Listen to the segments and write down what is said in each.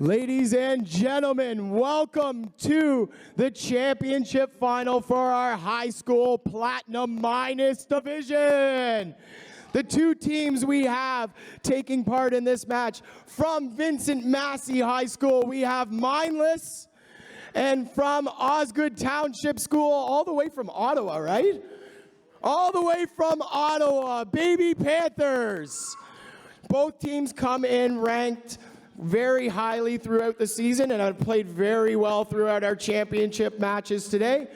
Ladies and gentlemen, welcome to the championship final for our high school Platinum Minus division. The two teams we have taking part in this match, from Vincent Messey High School, we have Mindless, and from Osgood Township School, all the way from Ottawa, right? All the way from Ottawa, Baby Panthers. Both teams come in ranked very highly throughout the season and have played very well throughout our championship matches today.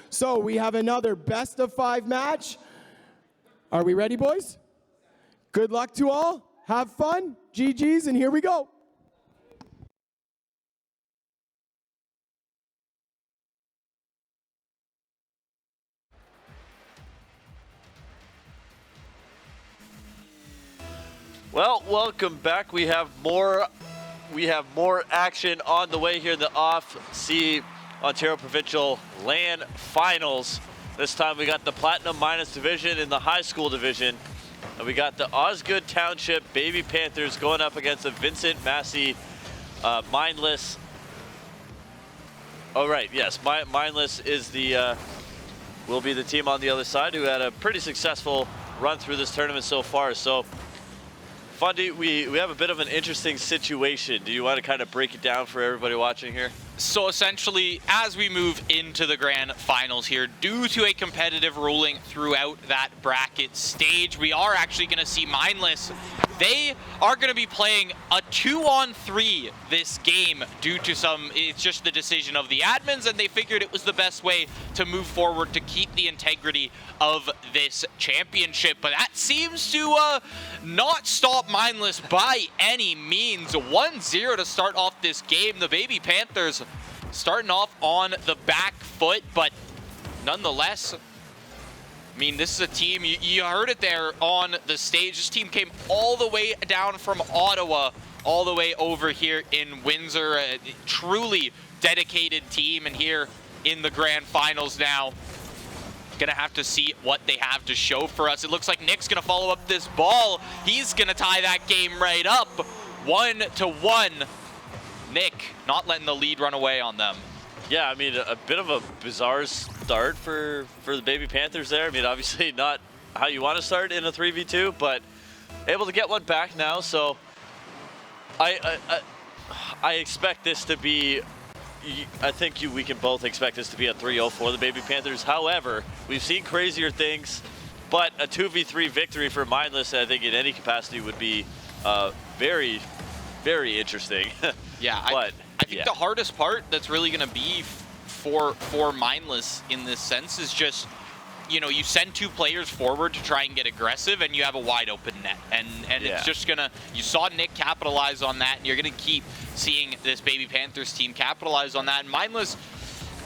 So we have another best of 5 match. Are we ready, boys? Good luck to all. Have fun. GG's, and here we go. Well, welcome back. We have more action on the way here in the OFC Ontario Provincial LAN Finals. This time we got the Platinum Minus division in the high school division. And we got the Osgood Township Baby Panthers going up against the Vincent Messey Mindless. Oh right, yes, Mindless is will be the team on the other side, who had a pretty successful run through this tournament so far. So Fundy, we have a bit of an interesting situation. Do you want to kind of break it down for everybody watching here? So essentially, as we move into the grand finals here, due to a competitive ruling throughout that bracket stage, we are actually going to see Mindless. They are going to be playing a 2-on-3 this game due to it's just the decision of the admins, and they figured it was the best way to move forward to keep the integrity of this championship. But that seems to not stop Mindless by any means. 1-0 to start off this game. The Baby Panthers starting off on the back foot, but nonetheless, I mean, this is a team, you heard it there on the stage. This team came all the way down from Ottawa, all the way over here in Windsor. A truly dedicated team, and here in the grand finals now, gonna have to see what they have to show for us. It looks like Nick's gonna follow up this ball. He's gonna tie that game right up, 1-1. Nick not letting the lead run away on them. Yeah, I mean, a bit of a bizarre start for the Baby Panthers there. I mean, obviously not how you want to start in a 3v2, but able to get one back now. So I expect this to be, I think we can both expect this to be a 3-0 for the Baby Panthers. However, we've seen crazier things, but a 2v3 victory for Mindless, I think in any capacity, would be very, very interesting. Yeah, but I think the hardest part that's really going to be for Mindless in this sense is just, you know, you send 2 players forward to try and get aggressive, and you have a wide open net, and it's just gonna, you saw Nick capitalize on that, and you're gonna keep seeing this Baby Panthers team capitalize on that, and Mindless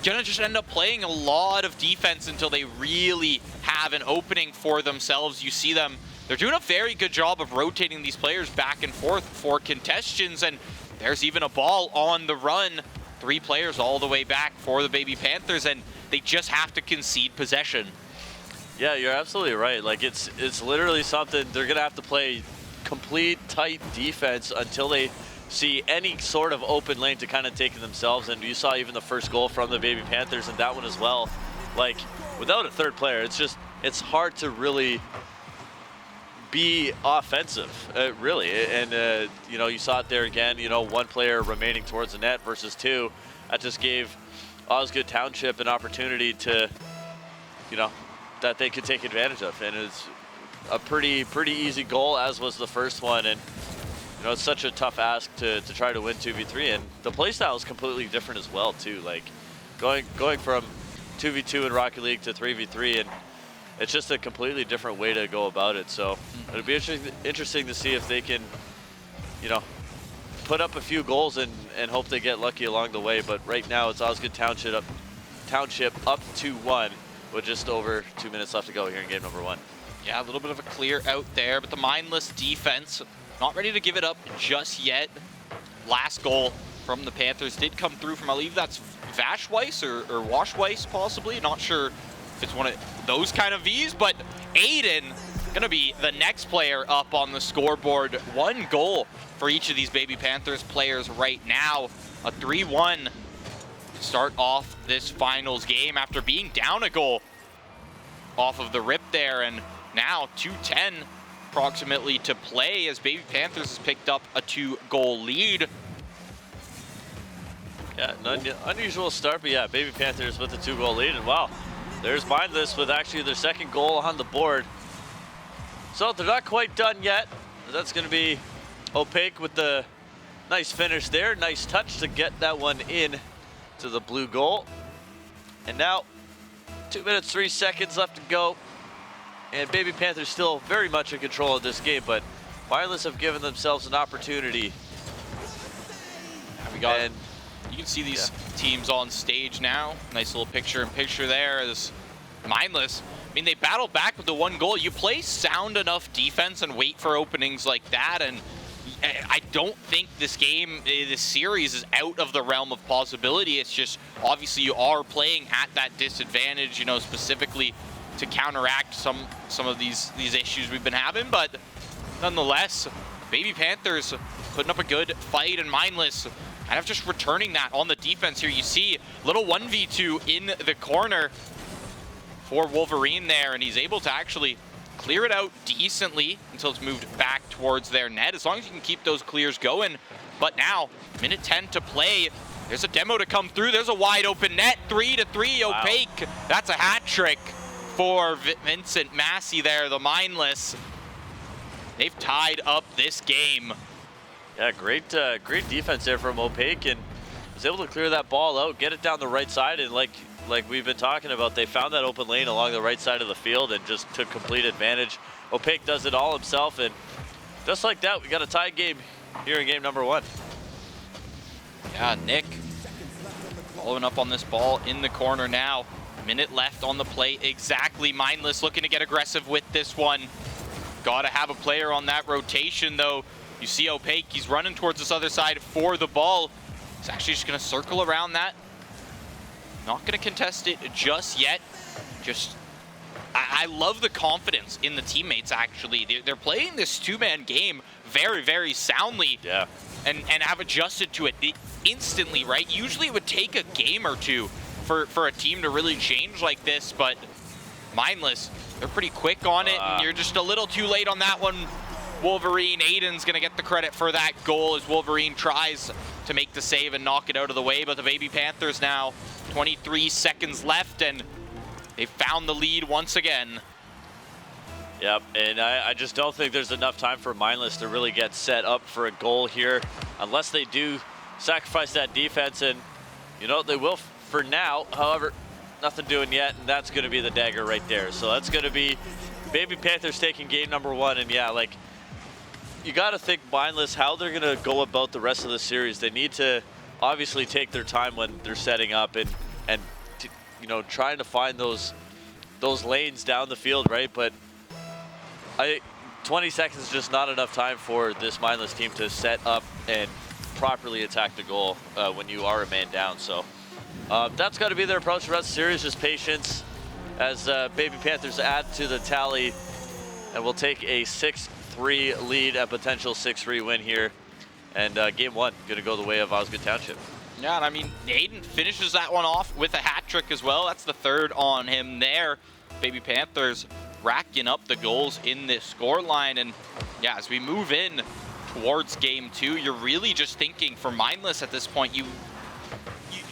gonna just end up playing a lot of defense until they really have an opening for themselves. You see them, they're doing a very good job of rotating these players back and forth for contests, and there's even a ball on the run. 3 players all the way back for the Baby Panthers, and they just have to concede possession. Yeah, you're absolutely right. Like, it's literally something, they're gonna have to play complete tight defense until they see any sort of open lane to kind of take it themselves. And you saw even the first goal from the Baby Panthers and that one as well. Like, without a third player, it's hard to really be offensive, really. And you know, you saw it there again, you know, 1 player remaining towards the net versus 2. That just gave Osgood Township an opportunity to, you know, that they could take advantage of. And it's a pretty easy goal, as was the first one. And you know, it's such a tough ask to try to win 2v3, and the playstyle is completely different as well too. Like, going from 2v2 in Rocket League to 3v3, and it's just a completely different way to go about it. So it'll be interesting to see if they can, you know, put up a few goals and hope they get lucky along the way. But right now it's Osgood Township up 2-1 with just over 2 minutes left to go here in game number 1. Yeah, a little bit of a clear out there, but the Mindless defense not ready to give it up just yet. Last goal from the Panthers did come through from, I believe that's Vashweiss or Washweiss possibly. Not sure if it's one of those kind of V's, but Aiden gonna be the next player up on the scoreboard. 1 goal for each of these Baby Panthers players right now. A 3-1 start off this finals game after being down a goal off of the rip there, and now 2:10 approximately to play as Baby Panthers has picked up a 2-goal lead. Yeah, an unusual start, but yeah, Baby Panthers with a 2-goal lead, and wow, there's Mindless with actually their 2nd goal on the board. So they're not quite done yet. That's going to be Opaque with the nice finish there. Nice touch to get that one in to the blue goal. And now 2 minutes, 3 seconds left to go. And Baby Panthers still very much in control of this game, but Mindless have given themselves an opportunity. And you can see these teams on stage now. Nice little picture-in-picture there as Mindless. I mean, they battled back with the 1 goal. You play sound enough defense and wait for openings like that, and I don't think this game, this series is out of the realm of possibility. It's just, obviously you are playing at that disadvantage, you know, specifically to counteract some of these issues we've been having, but nonetheless, Baby Panthers putting up a good fight, and Mindless kind of just returning that on the defense here. You see little 1v2 in the corner for Wolverine there, and he's able to actually clear it out decently until it's moved back towards their net, as long as you can keep those clears going. But now, minute 10 to play. There's a demo to come through. There's a wide open net, 3-3, wow. Opaque. That's a hat trick for Vincent Messey there, the Mindless. They've tied up this game. Yeah, great defense there from Opaque, and was able to clear that ball out, get it down the right side, and like we've been talking about, they found that open lane along the right side of the field and just took complete advantage. Opaque does it all himself, and just like that, we got a tie game here in game number 1. Yeah, Nick following up on this ball in the corner now. Minute left on the play exactly. Mindless looking to get aggressive with this one. Gotta have a player on that rotation though. You see Opaque, he's running towards this other side for the ball. He's actually just gonna circle around that. Not gonna contest it just yet. I love the confidence in the teammates actually. They're playing this 2-man game very, very soundly. Yeah. And have adjusted to it instantly, right? Usually it would take a game or two for a team to really change like this, but Mindless, they're pretty quick on it, and you're just a little too late on that one. Wolverine, Aiden's gonna get the credit for that goal as Wolverine tries to make the save and knock it out of the way, but the Baby Panthers now, 23 seconds left, and they found the lead once again. Yep, and I just don't think there's enough time for Mindless to really get set up for a goal here, unless they do sacrifice that defense, and you know, they will for now. However, nothing doing yet, and that's gonna be the dagger right there. So that's gonna be Baby Panthers taking game number 1, and yeah, like, you gotta think Mindless, how they're gonna go about the rest of the series. They need to obviously take their time when they're setting up and you know, trying to find those lanes down the field, right? But 20 seconds is just not enough time for this Mindless team to set up and properly attack the goal when you are a man down. So that's got to be their approach for the rest of the series, just patience as Baby Panthers add to the tally, and we'll take a 6-3 lead, a potential 6-3 win here. And game 1 going to go the way of Osgood Township. Yeah, and I mean, Aiden finishes that one off with a hat trick as well. That's the 3rd on him there. Baby Panthers racking up the goals in this score line. And yeah, as we move in towards game 2, you're really just thinking for Mindless at this point, you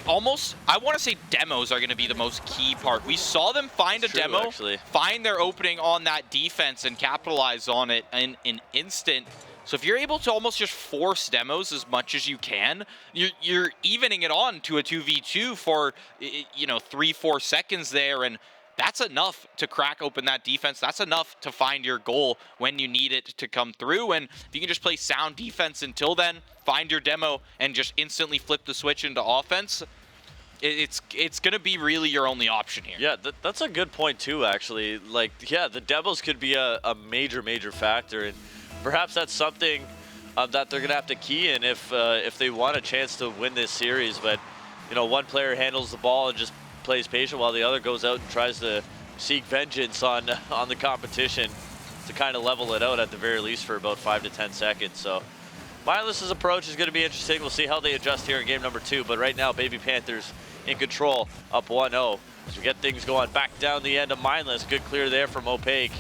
almost, I want to say demos are going to be the most key part. We saw them find a demo, actually find their opening on that defense and capitalize on it in an instant. So if you're able to almost just force demos as much as you can, you're evening it on to a 2v2 for, you know, 3-4 seconds there, and that's enough to crack open that defense. That's enough to find your goal when you need it to come through. And if you can just play sound defense until then, find your demo, and just instantly flip the switch into offense, it's going to be really your only option here. Yeah, that's a good point too, actually. Like, yeah, the demos could be a major factor, and perhaps that's something that they're going to have to key in if they want a chance to win this series. But, you know, one player handles the ball and just plays patient while the other goes out and tries to seek vengeance on the competition. It's to kind of level it out at the very least for about 5 to 10 seconds. So Mindless's approach is going to be interesting. We'll see how they adjust here in game number 2. But right now, Baby Panthers in control, up 1-0. As we get things going back down the end of Mindless. Good clear there from Opaque.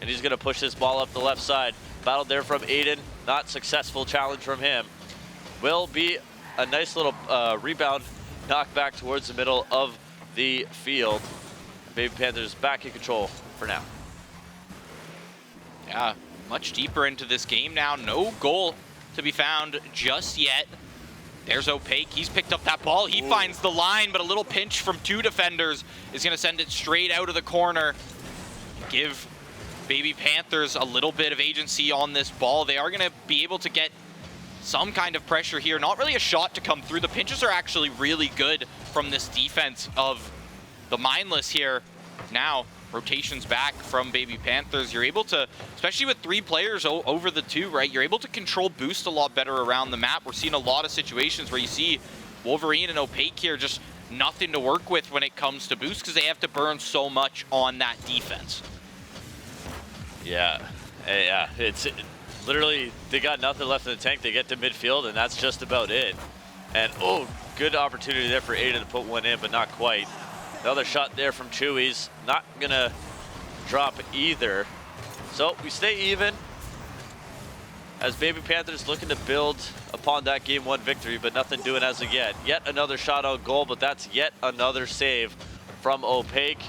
And he's going to push this ball up the left side. Battled there from Aiden. Not successful challenge from him. Will be a nice little rebound knock back towards the middle of the field. Baby Panthers back in control for now. Yeah, much deeper into this game now. No goal to be found just yet. There's Opaque. He's picked up that ball. He finds the line, but a little pinch from 2 defenders is going to send it straight out of the corner. Give Baby Panthers a little bit of agency on this ball. They are going to be able to get some kind of pressure here. Not really a shot to come through. The pinches are actually really good from this defense of the Mindless here. Now, rotations back from Baby Panthers. You're able to, especially with 3 players over the 2, right? You're able to control boost a lot better around the map. We're seeing a lot of situations where you see Wolverine and Opaque here just nothing to work with when it comes to boost because they have to burn so much on that defense. Yeah, it's literally, they got nothing left in the tank. They get to midfield, and that's just about it. And, oh, good opportunity there for Aiden to put one in, but not quite. Another shot there from Chewy's. Not going to drop either. So we stay even as Baby Panthers looking to build upon that Game 1 victory, but nothing doing as of yet. Yet another shot on goal, but that's yet another save from Opaque.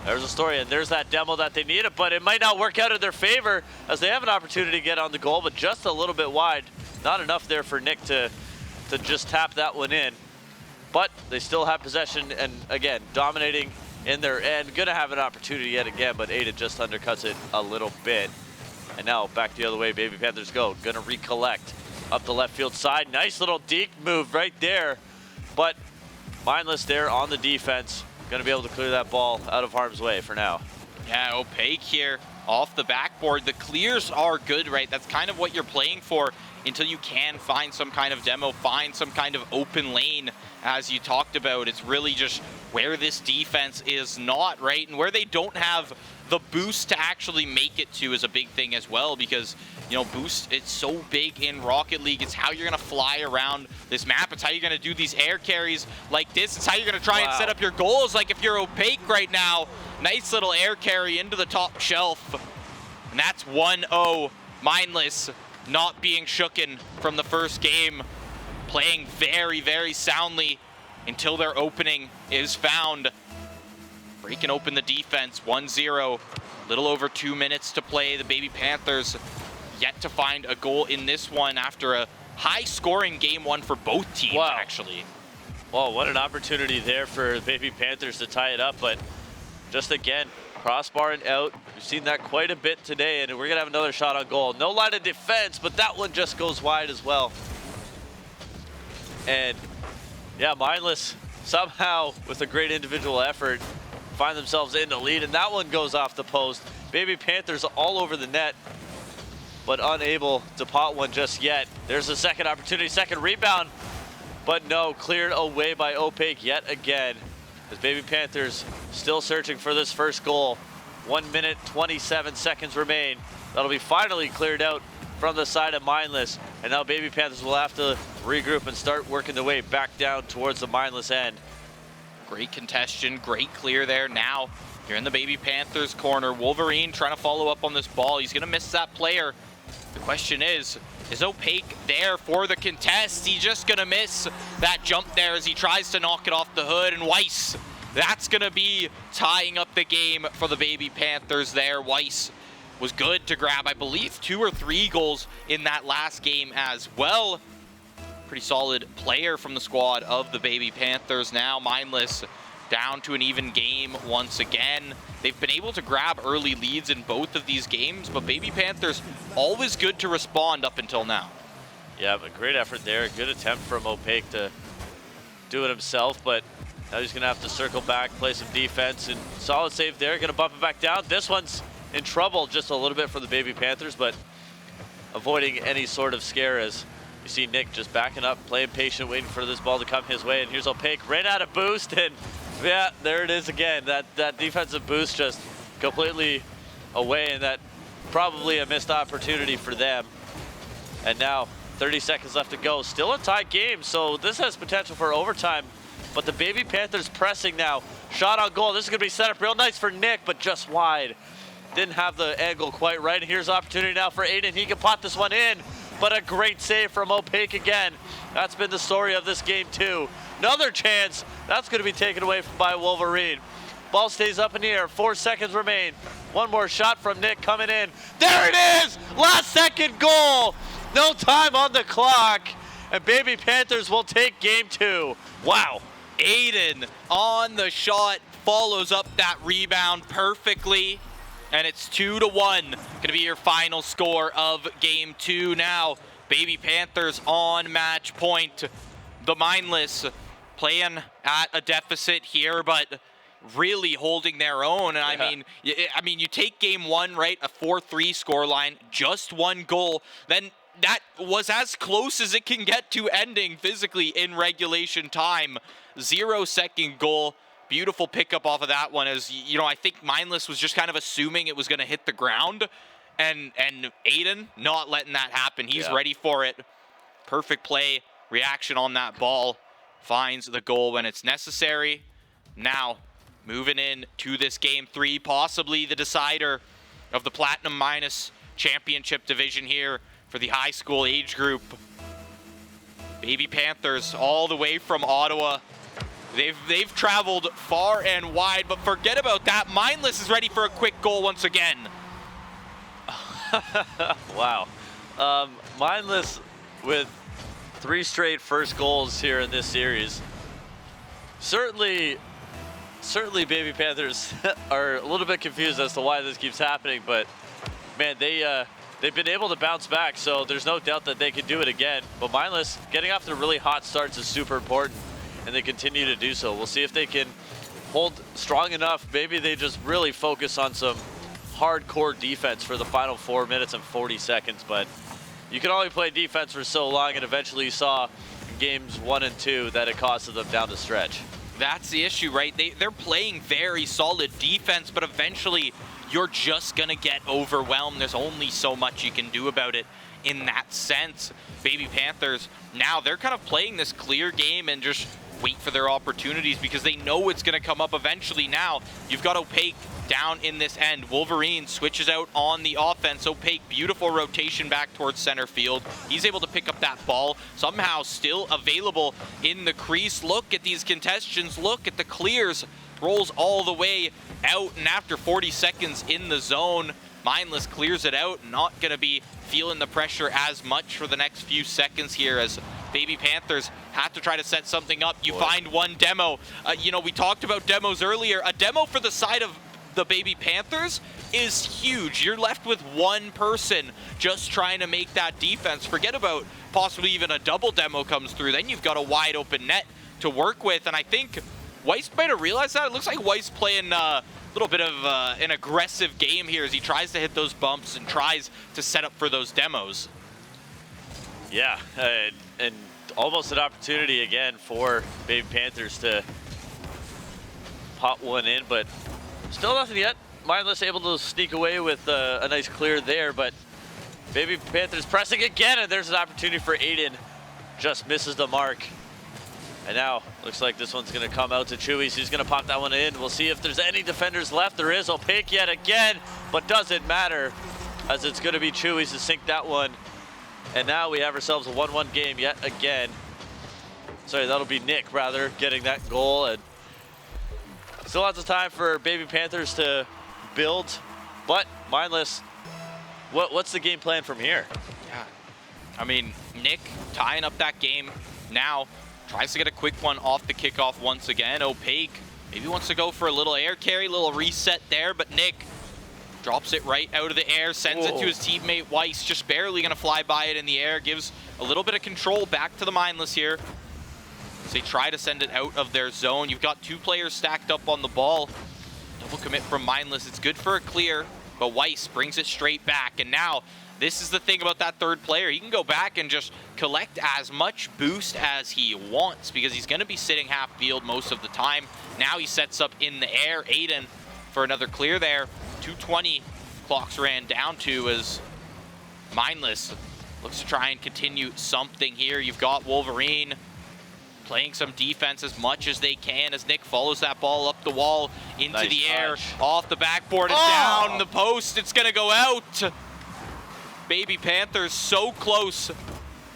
There's a story, and there's that demo that they needed, but it might not work out in their favor as they have an opportunity to get on the goal, but just a little bit wide. Not enough there for Nick to just tap that one in. But they still have possession, and again, dominating in their end. Gonna have an opportunity yet again, but Aiden just undercuts it a little bit. And now back the other way, Baby Panthers go. Gonna recollect up the left field side. Nice little deke move right there. But Mindless there on the defense. Gonna be able to clear that ball out of harm's way for now. Yeah, Opaque here off the backboard. The clears are good, right? That's kind of what you're playing for until you can find some kind of demo, find some kind of open lane, as you talked about. It's really just where this defense is not, right? And where they don't have the boost to actually make it to is a big thing as well, because, you know, boost, it's so big in Rocket League. It's how you're going to fly around this map. It's how you're going to do these air carries like this. It's how you're going to try and set up your goals. Like if you're Opaque right now, nice little air carry into the top shelf. And that's 1-0. Mindless not being shooken from the first game, playing very, very soundly until their opening is found. Breaking open the defense, 1-0. Little over 2 minutes to play. The Baby Panthers yet to find a goal in this one after a high-scoring game 1 for both teams, actually. Well, what an opportunity there for the Baby Panthers to tie it up, but just again, crossbarring out. We've seen that quite a bit today, and we're gonna have another shot on goal. No line of defense, but that one just goes wide as well. And yeah, Mindless somehow with a great individual effort find themselves in the lead, and that one goes off the post. Baby Panthers all over the net, but unable to pot one just yet. There's a second opportunity, second rebound, but no, cleared away by Opaque yet again. As Baby Panthers still searching for this first goal. 1 minute, 27 seconds remain. That'll be finally cleared out from the side of Mindless. And now Baby Panthers will have to regroup and start working their way back down towards the Mindless end. Great congestion, great clear there. Now you're in the Baby Panthers corner. Wolverine trying to follow up on this ball. He's gonna miss that player. The question is Opaque there for the contest? He's just gonna miss that jump there as he tries to knock it off the hood, and Weiss, that's gonna be tying up the game for the Baby Panthers there. Weiss was good to grab, I believe, 2 or 3 goals in that last game as well. Pretty solid player from the squad of the Baby Panthers. Now Mindless down to an even game once again. They've been able to grab early leads in both of these games, but Baby Panthers always good to respond up until now. Yeah, but great effort there. Good attempt from Opaque to do it himself, but now he's gonna have to circle back, play some defense, and solid save there. Gonna bump it back down. This one's in trouble just a little bit for the Baby Panthers, but avoiding any sort of scare as you see Nick just backing up, playing patient, waiting for this ball to come his way. And here's Opaque, ran out of boost, and yeah, there it is again. That defensive boost just completely away, and that probably a missed opportunity for them. And now 30 seconds left to go. Still a tied game, so this has potential for overtime. But the Baby Panthers pressing now. Shot on goal. This is going to be set up real nice for Nick, but just wide. Didn't have the angle quite right. And here's opportunity now for Aiden. He can pot this one in, but a great save from Opaque again. That's been the story of this game too. Another chance. That's going to be taken away by Wolverine. Ball stays up in the air. 4 seconds remain. One more shot from Nick coming in. There it is! Last second goal! No time on the clock. And Baby Panthers will take game 2. Wow. Aiden on the shot, follows up that rebound perfectly, and it's 2-1. Gonna be your final score of game 2 now. Baby Panthers on match point. The Mindless playing at a deficit here, but really holding their own. And I mean, you take game 1, right? A 4-3 scoreline, just 1 goal. Then that was as close as it can get to ending physically in regulation time. 0-second goal. Beautiful pickup off of that one. As you know, I think Mindless was just kind of assuming it was going to hit the ground, and Aiden not letting that happen. He's ready for it. Perfect play, reaction on that ball. Finds the goal when it's necessary. Now moving in to this game 3, possibly the decider of the Platinum Minus Championship division here for the high school age group. Baby Panthers all the way from Ottawa. They've traveled far and wide, but forget about that. Mindless is ready for a quick goal once again. Wow. Mindless with 3 straight first goals here in this series. Certainly Baby Panthers are a little bit confused as to why this keeps happening, but man, they've been able to bounce back, so there's no doubt that they can do it again. But Mindless getting off to really hot starts is super important, and they continue to do so. We'll see if they can hold strong enough. Maybe they just really focus on some hardcore defense for the final 4 minutes and 40 seconds, but you can only play defense for so long, and eventually you saw in games 1 and 2 that it costed them down the stretch. That's the issue, right? They're playing very solid defense, but eventually you're just gonna get overwhelmed. There's only so much you can do about it in that sense. Baby Panthers, now they're kind of playing this clear game and just wait for their opportunities because they know it's gonna come up eventually. Now, you've got Opaque down in this end. Wolverine switches out on the offense. Opaque, beautiful rotation back towards center field. He's able to pick up that ball, somehow still available in the crease. Look at these contestants, look at the clears. Rolls all the way out, and after 40 seconds in the zone, Mindless clears it out. Not gonna be feeling the pressure as much for the next few seconds here as Baby Panthers have to try to set something up. You find one demo. You know, we talked about demos earlier. A demo for the side of the Baby Panthers is huge. You're left with one person just trying to make that defense. Forget about possibly even a double demo comes through. Then you've got a wide open net to work with, and I think Weiss might have realized that. It looks like Weiss playing a little bit of an aggressive game here as he tries to hit those bumps and tries to set up for those demos. Yeah, and almost an opportunity again for Baby Panthers to pot one in, but still nothing yet. Mindless able to sneak away with a nice clear there, but Baby Panthers pressing again, and there's an opportunity for Aiden. Just misses the mark. And now, looks like this one's gonna come out to Chewy's. He's gonna pop that one in. We'll see if there's any defenders left. There is. Opaque yet again, but doesn't matter, as it's gonna be Chewy's to sink that one. And now we have ourselves a 1-1 game yet again. Sorry, that'll be Nick, rather, getting that goal. And still lots of time for Baby Panthers to build, but Mindless, what's the game plan from here? Yeah, I mean, Nick tying up that game now. Tries to get a quick one off the kickoff once again. Opaque maybe wants to go for a little air carry, little reset there, but Nick drops it right out of the air, sends it to his teammate Weiss, just barely gonna fly by it in the air, gives a little bit of control back to the Mindless here. As they try to send it out of their zone. You've got 2 players stacked up on the ball. Double commit from Mindless. It's good for a clear, but Weiss brings it straight back, and now this is the thing about that third player. He can go back and just collect as much boost as he wants because he's going to be sitting half field most of the time. Now he sets up in the air. Aiden for another clear there. 2:20 clocks ran down to as Mindless looks to try and continue something here. You've got Wolverine playing some defense as much as they can as Nick follows that ball up the wall into Nice the air, touch. off the backboard and down the post. It's gonna go out. Baby Panthers so close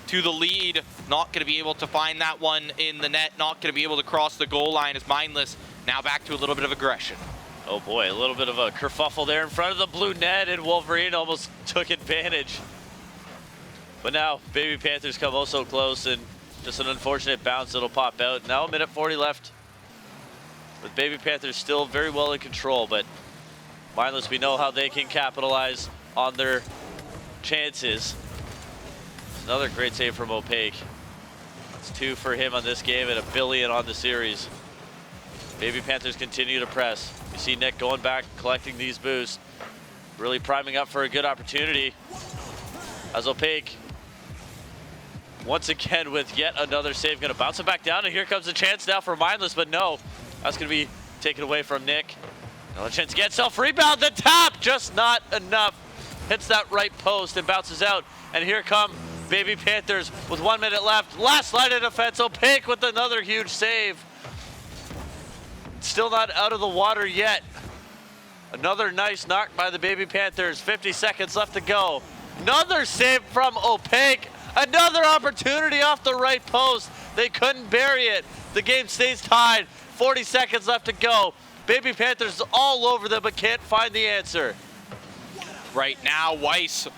to the lead. Not gonna be able to find that one in the net. Not gonna be able to cross the goal line as Mindless now back to a little bit of aggression. Oh boy, a little bit of a kerfuffle there in front of the blue net, and Wolverine almost took advantage. But now, Baby Panthers come oh so close, and just an unfortunate bounce that'll pop out. Now a minute 40 left. With Baby Panthers still very well in control, but Mindless, we know how they can capitalize on their chances. Another great save from Opaque. It's 2 for him on this game and $1 billion on the series. Baby Panthers continue to press. You see Nick going back, collecting these boosts, really priming up for a good opportunity. As Opaque, once again with yet another save, gonna bounce it back down, and here comes a chance now for Mindless, but no, that's gonna be taken away from Nick. Another chance to get self-rebound, the tap, just not enough. Hits that right post and bounces out, and here come Baby Panthers with 1 minute left. Last line of defense, Opaque with another huge save. Still not out of the water yet. Another nice knock by the Baby Panthers. 50 seconds left to go. Another save from Opaque. Another opportunity off the right post. They couldn't bury it. The game stays tied. 40 seconds left to go. Baby Panthers all over them, but can't find the answer. Right now, Weiss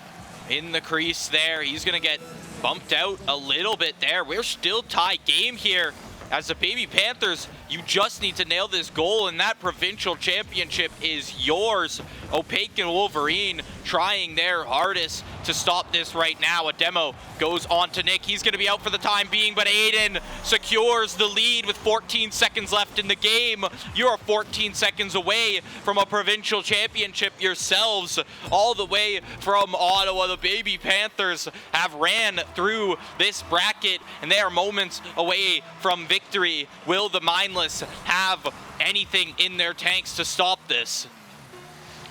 in the crease there. He's gonna get bumped out a little bit there. We're still tie game here. As the Baby Panthers, you just need to nail this goal, and that provincial championship is yours. Opaque and Wolverine trying their hardest to stop this right now. A demo goes on to Nick. He's going to be out for the time being, but Aiden secures the lead with 14 seconds left in the game. You're 14 seconds away from a provincial championship yourselves, all the way from Ottawa. The Baby Panthers have ran through this bracket, and they are moments away from victory. Will the Mindless have anything in their tanks to stop this?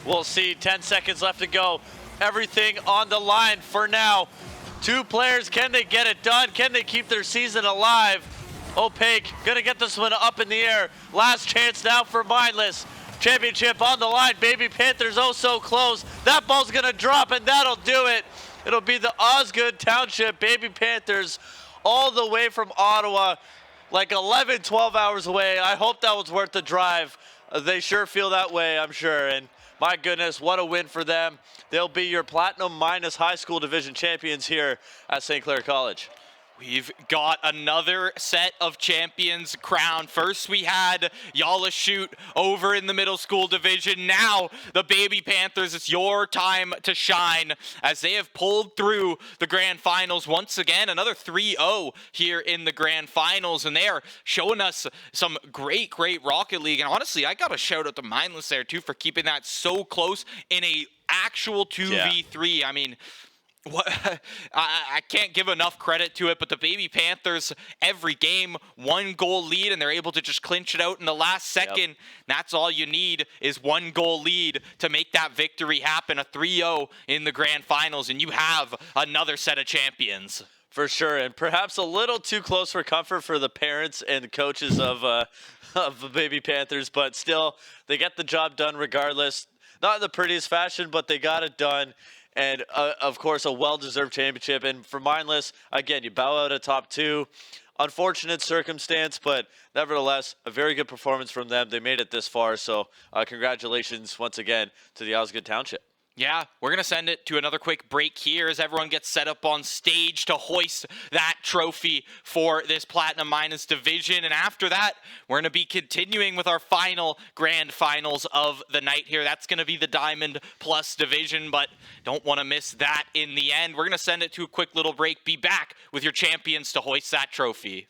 We'll see. 10 seconds left to go. Everything on the line for now. 2 players, can they get it done? Can they keep their season alive? Opaque gonna get this one up in the air. Last chance now for Mindless. Championship on the line. Baby Panthers oh so close. That ball's gonna drop, and that'll do it. It'll be the Osgood Township Baby Panthers all the way from Ottawa, like 11, 12 hours away. I hope that was worth the drive. They sure feel that way, I'm sure. And my goodness, what a win for them. They'll be your Platinum Minus High School Division champions here at St. Clair College. We've got another set of champions crowned. First we had Yala Shoot over in the middle school division. Now the Baby Panthers, it's your time to shine as they have pulled through the grand finals once again. Another 3-0 here in the grand finals, and they are showing us some great Rocket League. And honestly, I got to shout out to Mindless there too for keeping that so close in a actual 2v3. I mean, I can't give enough credit to it, but the Baby Panthers, every game, 1 goal lead, and they're able to just clinch it out in the last second. Yep. That's all you need is 1 goal lead to make that victory happen. A 3-0 in the grand finals, and you have another set of champions. For sure, and perhaps a little too close for comfort for the parents and coaches of the Baby Panthers, but still, they get the job done regardless. Not in the prettiest fashion, but they got it done. And, of course, a well-deserved championship. And for Mindless, again, you bow out at top 2. Unfortunate circumstance, but nevertheless, a very good performance from them. They made it this far, so congratulations once again to the Osgood Township. Yeah, we're going to send it to another quick break here as everyone gets set up on stage to hoist that trophy for this Platinum Minus division. And after that, we're going to be continuing with our final grand finals of the night here. That's going to be the Diamond Plus division, but don't want to miss that in the end. We're going to send it to a quick little break. Be back with your champions to hoist that trophy.